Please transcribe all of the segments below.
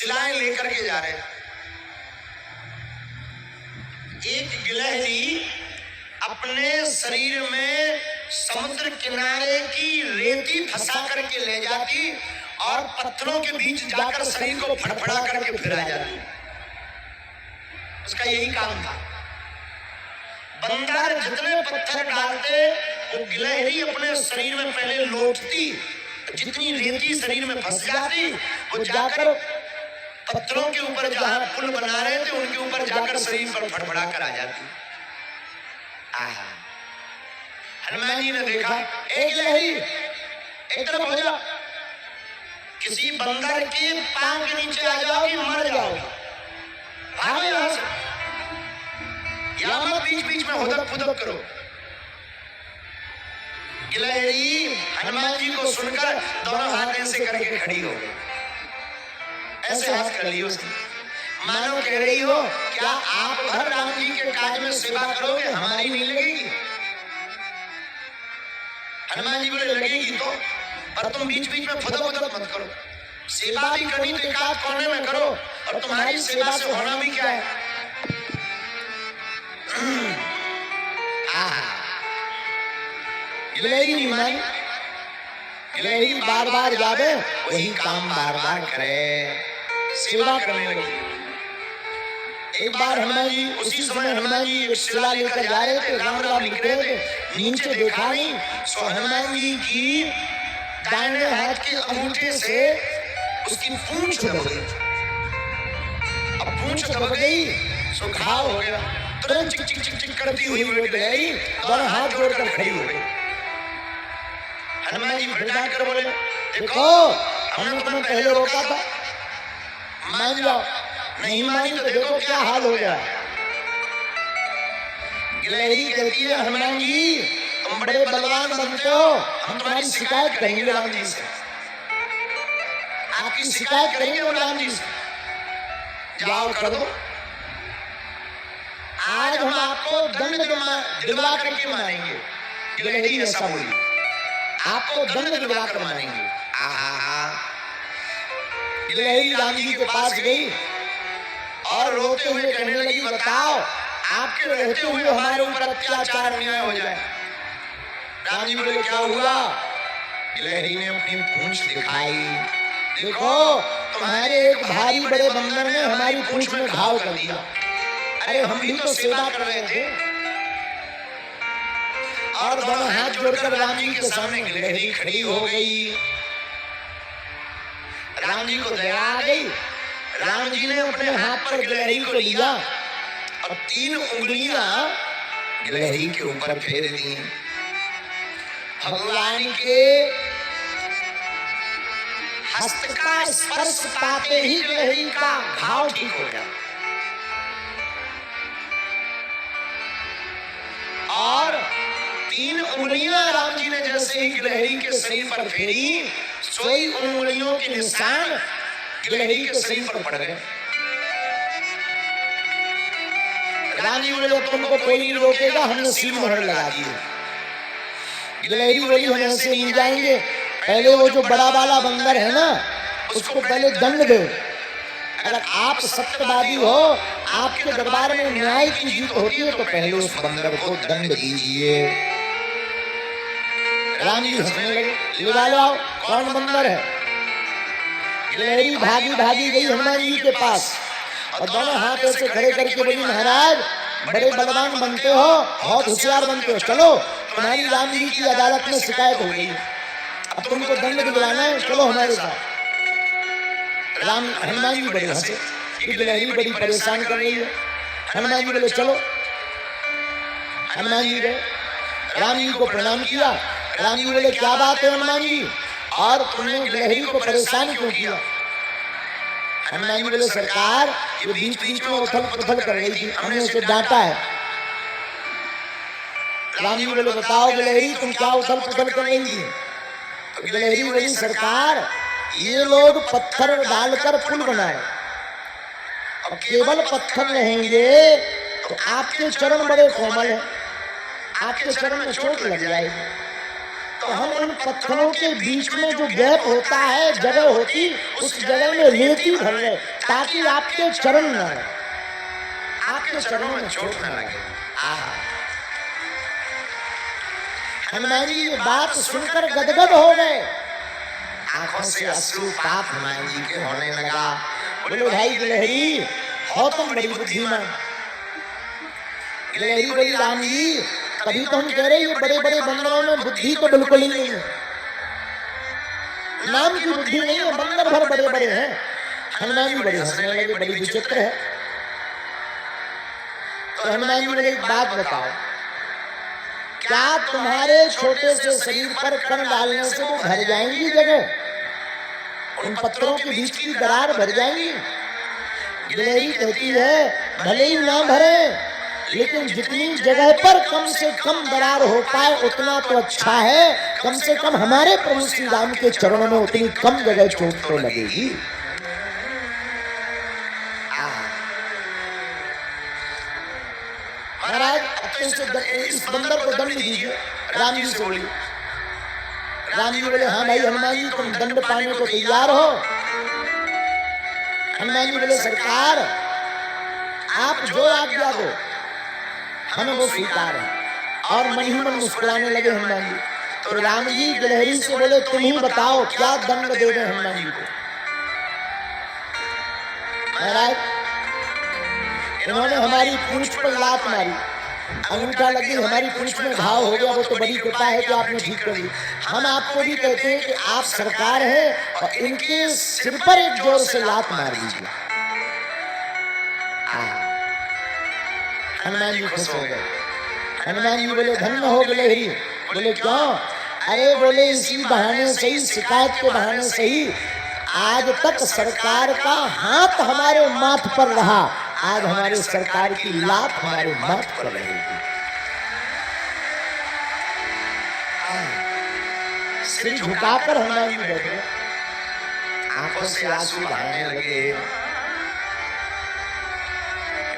शिलाएं लेकर के जा रहे हैं। एक गिलहरी अपने शरीर में समुद्र किनारे की रेती फंसा करके ले जाती और पत्थरों के बीच जाकर शरीर को फड़फड़ा करके फिर आ जाती। उसका यही काम था। बंदर जितने पत्थर डालते वो गिलहरी अपने शरीर में पहले लौटती, जितनी रेती शरीर में फंस जाती वो जाकर पत्थरों के ऊपर जहां पुल बना रहे थे उनके ऊपर जाकर शरीर पर फड़फड़ा कर आ जाती। हनुमान जी ने देखा एक गिलहरी एक तरफ हो जाओ, किसी बंदर के पांव के नीचे आ जाओगी मर जाओगी, भागो यहां से, या मत बीच बीच में हुदक फुदक करो। गिलहरी हनुमान जी को सुनकर दोनों हाथ ऐसे करके खड़ी हो गई, ऐसे हाथ कर ली उसने, मानो कह रही हो क्या आप भर राम जी के काज में सेवा करोगे, हमारी नहीं लगेगी। हनुमान जी बोले लगेगी तो, पर तुम बीच बीच में फुदक फुदक मत करो, सेवा भी करनी तो एक आध कोने में करो, और तुम्हारी सेवा से होना भी क्या है। गिलहरी नहीं मानी, गिलहरी बार बार जावे वही काम बार बार करे, सेवा करने लगी। एक बार हनुमान जी, उसी समय हनुमान जी एक शिला लेकर जा रहे थे, राम राम लिख रहे थे, नीचे देखा नहीं सो हनुमान जी की दाहिने हाथ के अंगूठे से उसकी पूंछ दब गई। अब पूंछ दब गई सो घाव हो गया, तुरंत चिक चिक चिक चिक करती हुई गिलहरी दोनों हाथ जोड़कर खड़ी हो गई। हनुमान जी भड़का कर बोले देखो हमने तुम्हें पहले रोका था, मान जाओ, नहीं मानी तो देखो क्या हाल हो गया। गिलहरी कहती है हनुमान जी तुम बड़े बलवान बनते हो, हम तुम्हारी शिकायत करेंगे राम जी से, आपकी शिकायत करेंगे हम राम जी से, जाओ कर दो, आज हम आपको दंड दिलवा करके मानेंगे। गिलहरी ऐसा बोली, आपको दंड दिलवा कर मानेंगे। गिलहरी राम जी के पास गई और रोते हुए कहने लगी बताओ आपके रहते हुए हमारे ऊपर अत्याचार अन्याय हो जाए। राम जी बोले क्या हुआ। गिलहरी ने अपनी पूंछ दिखाई, देखो तुम्हारे एक भारी बड़े बंदर ने हमारी पूंछ में घाव कर दिया, अरे हम भी तो सेवा कर रहे थे। और दोनों हाथ जोड़कर राम जी के सामने गिलहरी खड़ी हो गई। राम जी को दया आ गई, राम जी ने अपने हाथ पर गिलहरी को लिया और 3 उंगलियां गिलहरी के ऊपर फेर दी। भगवान के हस्त का स्पर्श पाते ही गिलहरी का घाव ठीक हो गया और 3 उंगलियां राम जी ने जैसे ही गिलहरी के शरीर पर फेरी, सोई उंगलियों के निशान गिलहरी के शरीर पर पड़ गए। राम जी बोले तुमको कोई नहीं रोकेगा, हमने सील मोहर लगा दी है। गिलहरी बोली हम ऐसे नहीं जाएंगे, पहले वो जो बड़ा वाला बंदर है ना उसको पहले दंड दो, अगर आप सत्यवादी हो, आपके दरबार में न्याय की जीत होती है तो पहले उस बंदर को दंड दीजिए। राम जी हंसने लगे, ले लो कौन बंदर है। गिलहरी भागी भागी गई हनुमान जी के पास और दोनों हाथ ऐसे खड़े करके बोली महाराज बड़े बलवान बनते हो, बहुत होशियार बनते हो, चलो तुम्हारी राम जी की अदालत में शिकायत हो गई, अब तुमको दंड दिलवाना है, चलो हमारे साथ। हनुमान जी बड़े हंसे, गिलहरी बड़ी परेशान कर रही है। हनुमान जी बोले चलो। हनुमान जी गए, राम जी को प्रणाम किया। राम जी बोले क्या बात है हनुमान जी, और तुमने गिलहरी को परेशान क्यों किया। हनुमान जी बोले सरकार ये बीच बीच में उथल पुथल कर रही थी, हमने उसे डांटा है। राम जी बोले बताओ गिलहरी तुम क्या उथल पुथल कर रही थी। तो गिलहरी बोली सरकार ये लोग पत्थर डालकर पुल बनाए, अब केवल पत्थर रहेंगे तो आपके चरण बड़े कोमल हैं, आपके चरण में चोट लग जाएगी, तो हम उन पत्थरों के बीच में जो गैप होता है, जगह होती, उस जगह में रेती भर रहे ताकि आपके चरण न लगे, आपके चरणों में चोट न लगे। आहा, हनुमान जी ये बात सुनकर गदगद हो गए, आंखों से अश्रुपात हनुमान जी के होने लगा। बोले भाई गिलहरी, हो तुम बड़ी बुद्धिमान। गिलहरी बोली राम जी, तभी तो हम कह रहे ये बड़े बड़े बंदरों में बुद्धि तो बिल्कुल ही नहीं है, नाम की बुद्धि नहीं है, बंदर भर बड़े बड़े हैं। हनुमान जी बड़े हंसने लगे, बड़ी विचित्र है। तो हनुमान जी बोले एक बात बताओ, क्या तुम्हारे छोटे से शरीर पर कण डालने से वो भर जाएंगी जगह, उन पत्थरों के बीच की दरार भर जाएंगी? गिलहरी कहती है भले ही ना भरे, लेकिन जितनी जगह पर कम से कम दरार हो पाए उतना तो अच्छा है। कम से कम हमारे प्रभु श्री राम के चरणों में उतनी कम जगह चोट तो लगेगी। महाराज इस बंदर को दंड दीजिए, राम जी से बोलिए। राम जी बोले हाँ भाई हनुमान जी, तुम दंड पाने को तैयार हो? हनुमान जी बोले सरकार, आप जो आज्ञा दो हमें वो स्वीकार है। और मन ही मन मुस्कुराने लगे हनुमान जी। तो राम जी गिलहरी से बोले तुम ही बताओ क्या दंड दे रहे हनुमान जी को? महाराज इन्होंने हमारी पूंछ पर लात मारी, अंगूठा लगी, हमारी पूंछ में घाव हो गया, वो तो बड़ी कृपा है कि आपने ठीक कर दी। हम आपको भी कहते हैं कि आप सरकार हैं और इनके सिर पर एक जोर से लात मार दीजिए। हनुमान जी खुश हो गए। हनुमान जी बोले धन्य हो गिलहरी। बोले क्यों? अरे बोले इसी बहाने से ही, शिकायत के बहाने से ही आज तक सरकार का हाथ हमारे माथ पर रहा, आज हमारे सरकार की लात हमारे माथ पर रहेगी। सिर झुकाकर हनुमान जी बैठे, आंखों से आंसू बहने लगे।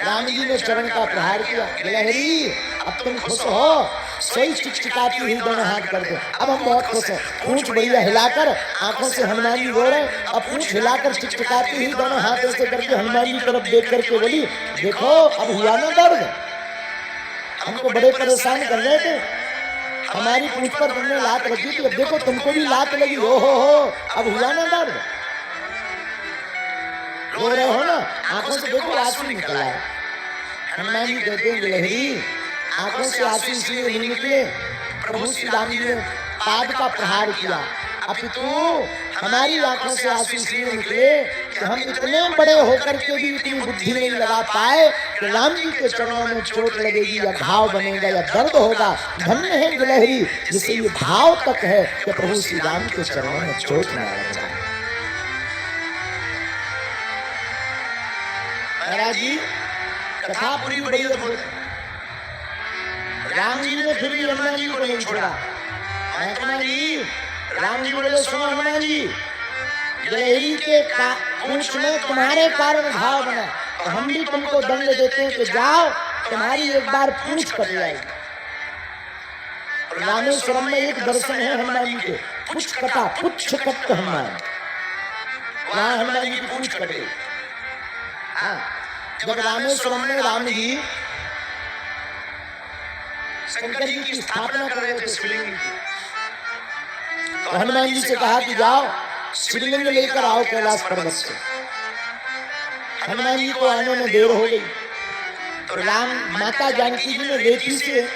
राम जी ने चरण का प्रहार किया। गिलहरी अब तुम खुश हो? सोई चिकचिकाती हुई दोनों हाथ कर दो। अब हम बहुत खुश हैं। पूंछ बढ़िया हिलाकर आंखों से हनुमान जी रो रहे, अब पूंछ हिलाकर चिकचिकाती हुई दोनों हाथ ऐसे करके हनुमान जी तरफ देख करके बोली देखो अब हुआ ना दर्द, हमको बड़े परेशान कर रहे थे, हमारी पूंछ पर तुमने लात रखी थी, अब देखो तुमको भी लात लगी, हो अब हुआ ना दर्द? रो रहे हो ना, आंखों से देखो आंसू निकल आए। हनुमान जी कहते हैं गिलहरी आंखों से आंसू इसलिए नहीं निकले, प्रभु श्री राम जी ने पाद का प्रहार किया, अपितु हमारी आंखों से आंसू इसलिए निकले कि हम इतने बड़े होकर के भी इतनी बुद्धि नहीं लगा पाए कि राम जी के चरणों में चोट लगेगी या घाव बनेगा या दर्द होगा। धन्य है गिलहरी जिसे ये भाव तक है कि प्रभु श्री राम के चरणों में चोट न लग जाए। महाराज जी कथा पूरी बड़ी अद्भुत। राम जी ने फिर भी हनुमान जी को नहीं छोड़ा। हनुमान जी, राम जी बोले सुनो हनुमान जी, गिलहरी के पूंछ में तुम्हारे कारण घाव बना, तो हम भी तुमको दंड देते हैं कि जाओ तुम्हारी एक बार पूंछ कट जाएगी। रामेश्वरम में एक दर्शन है हनुमान जी के, पुच्छ कटा, पुच्छ कट हनुमान, वहां हनुमान जी की पूंछ कट गई। जब रामेश्वरम में राम जी शंकर जी की स्थापना कर रहे थे शिवलिंग की, तो हनुमान जी से कहा कि जाओ शिवलिंग लेकर आओ कैलाश पर्वत से। हनुमान जी को आने में देर हो गई, तो राम माता जानकी जी ने रेती से